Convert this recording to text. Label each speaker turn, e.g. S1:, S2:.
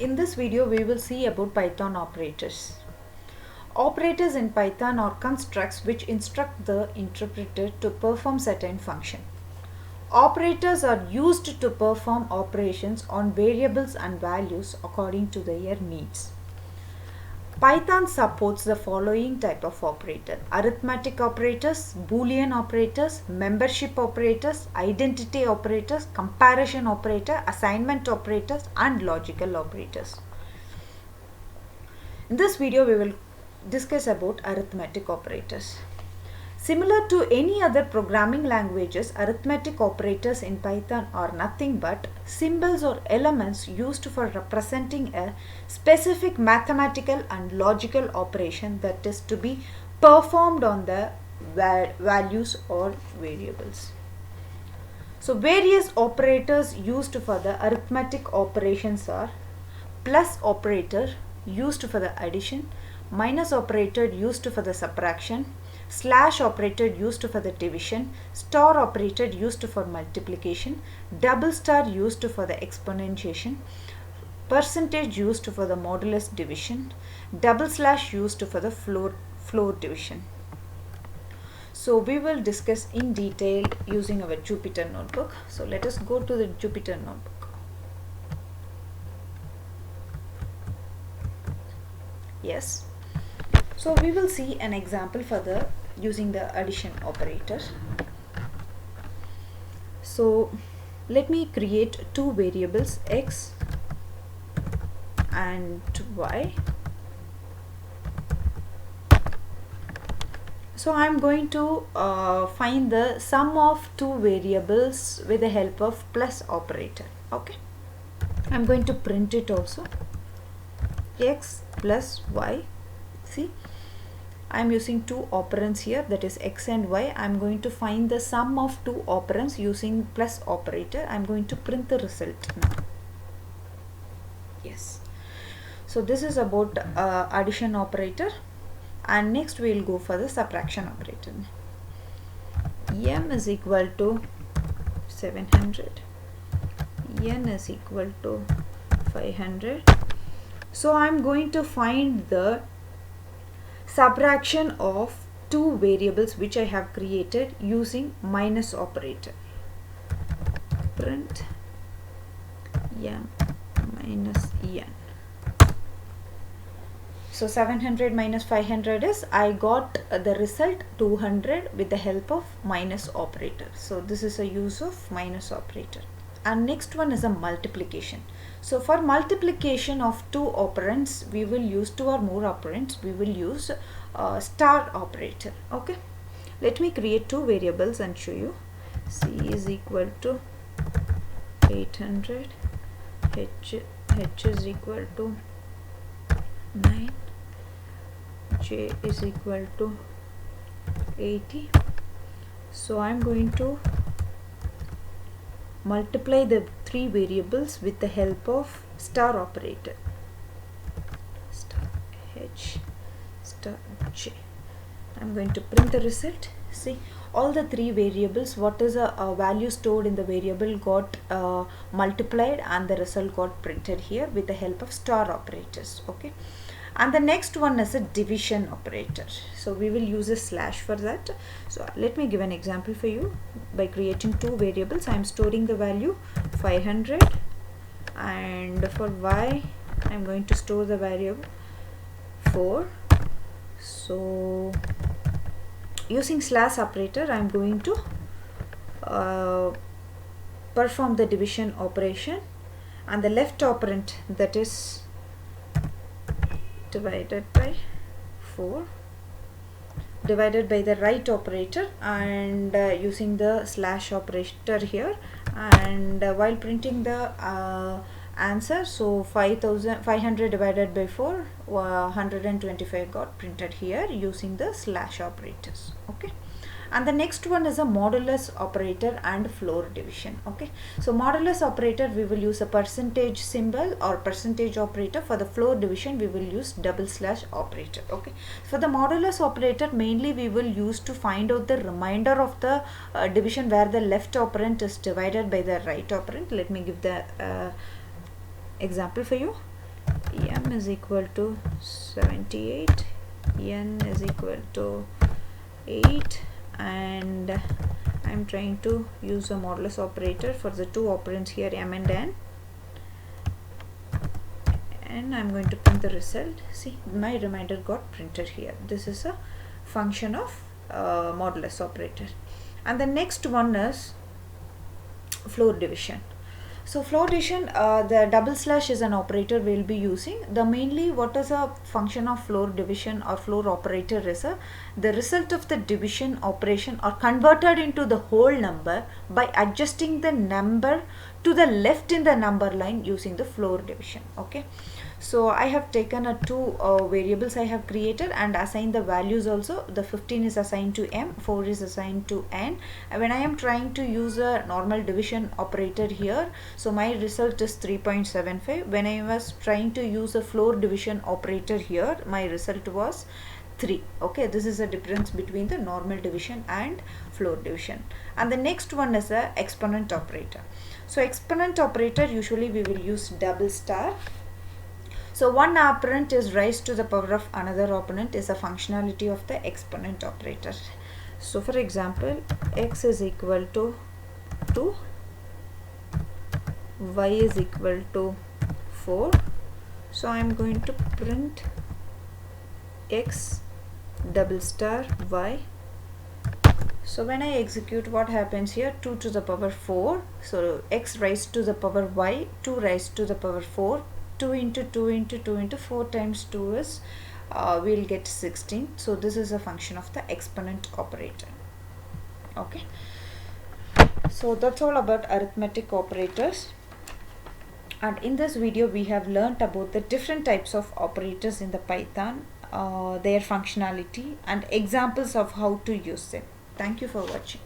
S1: In this video we will see about Python operators. Operators in Python are constructs which instruct the interpreter to perform certain function. Operators are used to perform operations on variables and values according to their needs. Python supports the following type of operator: arithmetic operators, boolean operators, membership operators, identity operators, comparison operator, assignment operators, and logical operators. In this video we will discuss about arithmetic operators. Similar to any other programming languages, arithmetic operators in Python are nothing but symbols or elements used for representing a specific mathematical and logical operation that is to be performed on the values or variables. So various operators used for the arithmetic operations are plus operator used for the addition, minus operator used for the subtraction, slash operator used for the division, star operator used for multiplication, double star used for the exponentiation, percentage used for the modulus division, double slash used for the floor division. So we will discuss in detail using our Jupyter notebook. So let us go to the Jupyter notebook. Yes. So we will see an example for the using the addition operator. So let me create two variables, x and y. So I am going to find the sum of two variables with the help of plus operator. Okay, I am going to print it also, x plus y. See, I am using two operands here, that is x and y. I am going to find the sum of two operands using plus operator. I am going to print the result now. Yes. So this is about addition operator, and next we will go for the subtraction operator. M is equal to 700, n is equal to 500. So I am going to find the subtraction of two variables which I have created using minus operator. Print m minus n. So 700 minus 500 is, I got the result 200 with the help of minus operator. So this is a use of minus operator. And next one is a multiplication. So for multiplication of two operands, we will use two or more operands, we will use star operator. Okay, let me create two variables and show you. C is equal to 800, h is equal to 9, j is equal to 80. So I am going to multiply the three variables with the help of star operator. Star h, star j. I am going to print the result. See, all the three variables, what is a value stored in the variable got multiplied, and the result got printed here with the help of star operators. Okay, and the next one is a division operator. So we will use a slash for that. So let me give an example for you. By creating two variables, I am storing the value 500, and for y I am going to store the variable 4. So using slash operator, I am going to perform the division operation, and the left operand, that is divided by 4, divided by the right operator, and using the slash operator here, and while printing the answer, so 500 divided by 4, 125 got printed here using the slash operators. Okay, and the next one is a modulus operator and floor division. Okay, so modulus operator, we will use a percentage symbol or percentage operator. For the floor division, we will use double slash operator. Okay, for the modulus operator, mainly we will use to find out the remainder of the division where the left operand is divided by the right operand. Let me give the example for you. m is equal to 78, n is equal to 8, and I'm trying to use a modulus operator for the two operands here, m and n, and I'm going to print the result. See, my reminder got printed here. This is a function of modulus operator. And the next one is floor division. So floor division, the double slash is an operator we'll be using. The mainly what is a function of floor division or floor operator is the result of the division operation are converted into the whole number by adjusting the number to the left in the number line using the floor division. Okay, so I have taken two variables I have created and assigned the values also. The 15 is assigned to m, 4 is assigned to n. When I am trying to use a normal division operator here, so my result is 3.75. When I was trying to use a floor division operator here, my result was 3. Okay, this is a difference between the normal division and floor division. And the next one is a exponent operator. So exponent operator, usually we will use double star. So one operand is raised to the power of another operand is a functionality of the exponent operator. So for example, x is equal to 2, y is equal to 4. So I am going to print x double star y. So when I execute, what happens here? 2 to the power 4. So x raised to the power y, 2 raised to the power 4. 2 into 2 into 2 into 4 times 2 is we'll get 16. So this is a function of the exponent operator. Okay, so that's all about arithmetic operators. And in this video we have learnt about the different types of operators in the Python, their functionality and examples of how to use them. Thank you for watching.